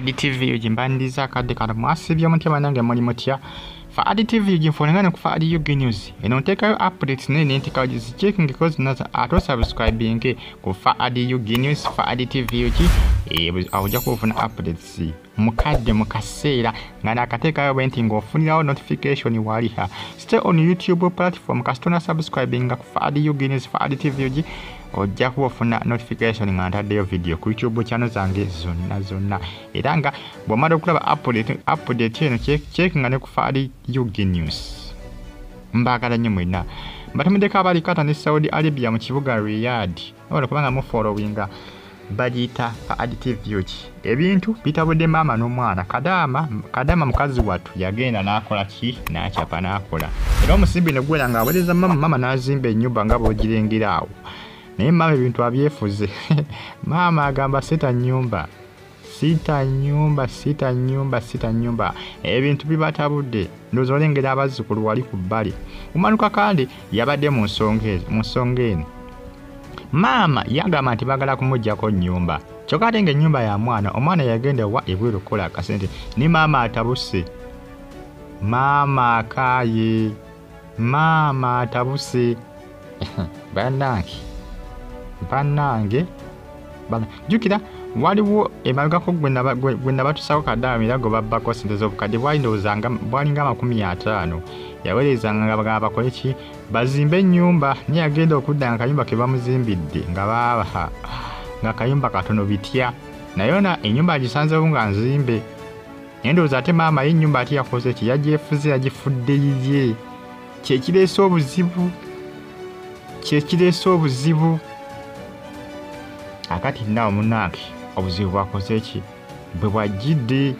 TV ujimbandiza kade kada mwasi byo mutima nange muri mutya fa TV ujimfonengana ku fa News enonteka yo updates nene ntika ujizi checking because naza ato subscribing ku fa News fa TV uji awuja kufuna updates mukadde mukaseera ngana akateka yo benti ngofunirawo notification waliha stay on YouTube platform kastona subscribing ku fa News fa TV uji ojja kufuna notification ngantaddeyo video ku YouTube channel zange zonna era nga bw'omala okulaba update eno check ngane ku fa News mbagala nnyo mwena mbatumideko abalikata ne Saudi Arabia mu kibuga Riyadh wala kubanga mu followinga bagita fa TV ebintu bitabudde maama n'omwana Kadama mukazi watu yagenda nakola ki nakyapa nakola era omusimbi ne gwera nga awereza maama n'azimba ennyumba nga bw'ogirengerawo naye maama ebintu abyefuze maama agamba sita nyumba ebintu bibatabudde ndozo olengera abazzukulu wali ku bbali Umar Kakande yabadde mu nsonga eno maama yagamba nti bagala kumuggyako nnyumba kyokka ate ng'ennyumba ya omwana yagenda wa ebweru okukola akasente ni maama atabuse maama akaaye maama atabuse bannange jukira waliwo emabegako gwe nabatusako Kadama era go babbako sente z'obukadde bwalindowozanga bwalinga 50 yawerezanga nga bagamba bakole ki bazimbe ennyumba naye agenda okudda nga kayumba ke bamuzimbidde nga baba nga kayumba katono bitya naye ona ennyumba agisanzewo nga nzimbe endowooza ate maama y'ennyumba ate yakoze ki yagyefuze yagifudde yiye kyekireese obuzibu akati nawo munange obuzibu bwakoze ki bwe bwajjidde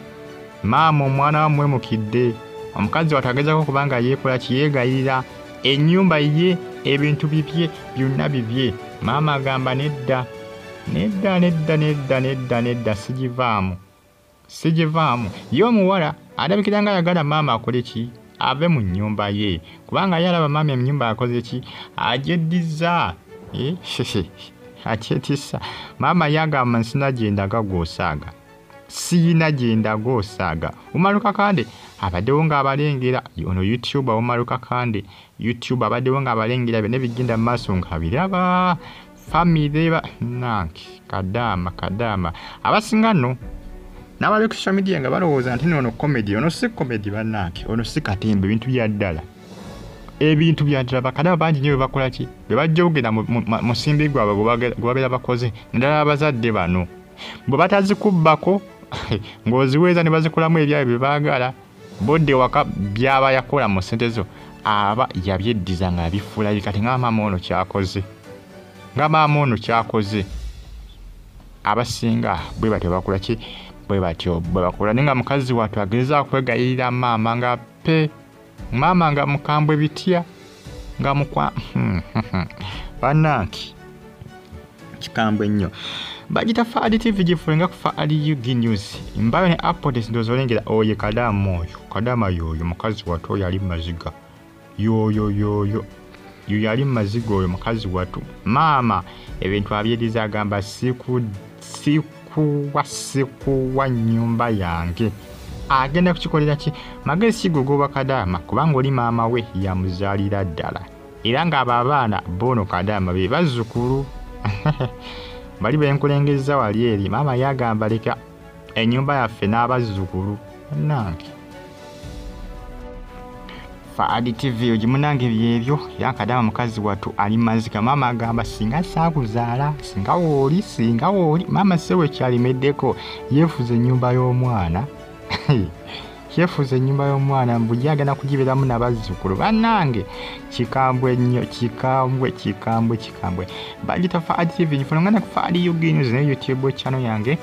maama omwana wamwemukidde omukazi watagezako kubanga yeekola kiyeegayirira ennyumba ye ebintu bibye byonna bibye maama agamba nedda sigivaamu ye omuwala alabikira nga ayagala maama akole ki ave mu nnyumba ye kubanga yalaba maama ennyumba yakoze ki agyeddiza akyetisa maama yagamba siyina gyenda gosaaga Umar Kakande abaddewo nga abalengera ono YouTube Umar Kakande YouTube abaddewo nga abalengera bene bigenda mu maaso nga biraba family nanki Kadama abasinga nno n'abali ku social media nga balowooza nti ono comedy ono si comedy bannange ono si katembe ebintu byaddala bakadama bangi nnyo bebakola ki bwe bajja okugenda mu simbi gwabwe gwe babeera bakoze naddala abazadde bano bwe batazikubbako ng'oziweeza ne bazikolamu ebyabwe bye baagala bodde waka byaba yakola mu ssente zo aba yabyeddiza nga abifuula kati nga maama ono kyakoze abasinga bwe batyo bakola ki bwe bakola naye nga mukazi wattu agezaako kwegayirira maama nga maama nga mukambwe bitya nga mukwa bannange kikambwe nnyo bagita fa TV gifulenga ku fa News mbayo ne updates ndozo olengera oye Kadama yoyo mukazi wattu yali Maziga yoyo yali Maziga oyo mukazi wattu maama ebintu abyediza agamba sikuwa nnyumba yange agenda kukikolera ki magezi kigogoba Kadama kubanga oli maama we yamuzaalira ddala era nga abaana bono Kadama be bazzukulu bali benkulengeza wali eri maama yagamba leka ennyumba yaffe n'abazzukulu nange fa TV ogimunange byebyo ya Kadama mukazi wattu ali Maziga maama agamba singa saakuzaala singa wooli maama sewe kyalimeddeko yeefuza ennyumba y'omwana mbuji agenda kugiberamu n'abazzukulu bannange kikambwe nnyo kikambwe bagita fa TV nfunangana ku fa News ne YouTube channel yange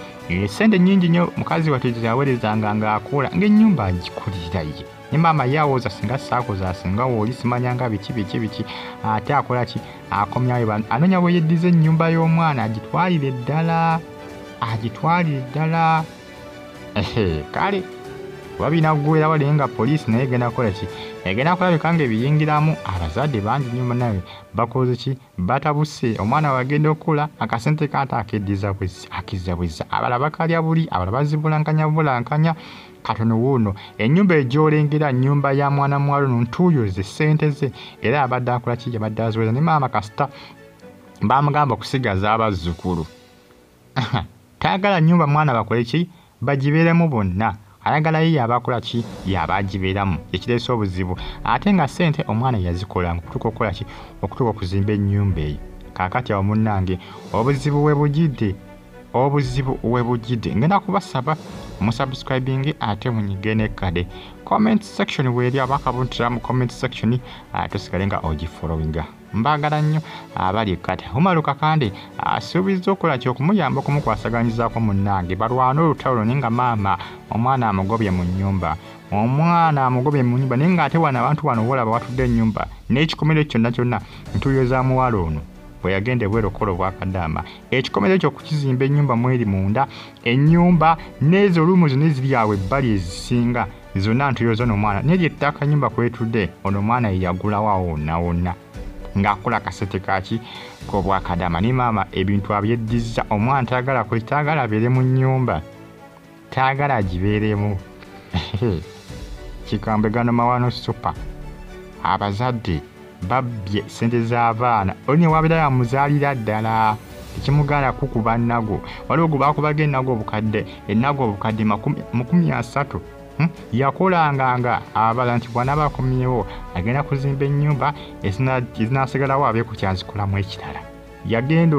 sente nnyingi nnyo mukazi wattu yawerezanga ng'akola ng'ennyumba agikulira ye ne maama yawooza singa saakoza singa wooli simanyanga biki ate akola ki akomyayo anoonya bwe yeddiza ennyumba y'omwana agitwalire ddala kale kuba binaggwera walenga poliisi naye egenda kukola ki egenda kulabika nga ebiyingiramu abazadde bangi nnyo nawe bakoze ki batabuse omwana wagenda okula akasente kata akeddiza bwezza abala bakalya buli abala bazibulankanya katono wuuno ennyumba egyolengera nnyumba ya mwana mwalo ntuuyoze ssente ze era abadde akola ki yabadde aziweza ne maama kasita bamugamba okusigaza abazzukulu tayagala nnyumba mwana bakole ki bagibeeremu bonna ayagala ye yabakola ki yabagibeeramu ekireese obuzibu ate nga ssente omwana yazikola okutuuka okukola ki okutuuka okuzimba ennyumba eyo kaakati awo munnange obuzibu we bugidde ngenda kubasaba musubscribing ate munyige nekkade comment section weeri abakabuntira mu comment section tosigale nga ogifollowinga mbagala nnyo abali kati Umar Kakande asuubizza okukola ki okumuyamba okumukwasaganyizako munnange balwana olutalo naye nga maama omwana amugobye mu nnyumba naye ng'ate wano abantu wano wolaba watudde ennyumba n'ekikomero kyonna ntuuyo za muwala ono bwe yagenda ebweru okukola obwa Kadama ekikomero ekyo okukizimba ennyumba mweri munda ennyumba n'ezo luumu zonna eziri awo ebbali ezisinga zonna ntuuyo zo n'omwana naye lyettaka nnyumba kwetudde ono omwana yeyagulawo wonna ng'akola akasete kaki k'obwa Kadama ne maama ebintu abyeddiza omwana tayagala abeere mu nnyumba tayagala agibeeremu kikambe gano mawano supa abazadde babbye ssente z'abaana oli newabeera yamuzaalira ddala tekimuganda kukuba nnago waliwo gwe baakubaga ennago obukadde 300 yakolanga abala nti bwana bakomyewo agenda kuzimba ennyumba ezinasigalawo abe ku kyazikolamu ekirala yagenda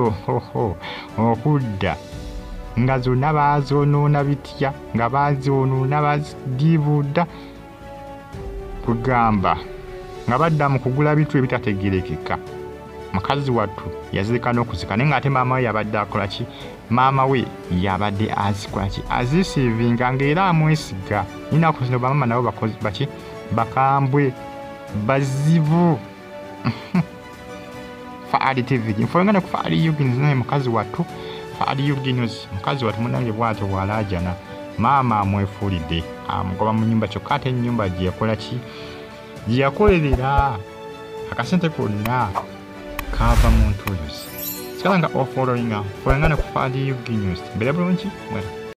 okudda nga zonna bazoonoona bitya nga bazoonoona bazidiibuuda kugamba nga badda mu kugula bitu ebitategerekeka mukazi wattu yazirika n'okuzika naye ng'ate maama we yabadde akola ki maama we yabadde azikola ki azisiivinga ng'era amwesiga ninaku zino bamaama nabo bakozi baki bakambwe bazibu Faadi TV nfolengane ku Faadi Yuginos naye mukazi wattu Faadi Yuginos mukazi wattu munange bwatyo bw'alaajana maama amwefuulidde amugoba mu nnyumba kyokka ate ennyumba gye yakola ki gye yakolerera akasente konna kava mu ntuuyo ze sikala nga ofollowinga folengane ku Faadi Yuginos mbere bulungi mwera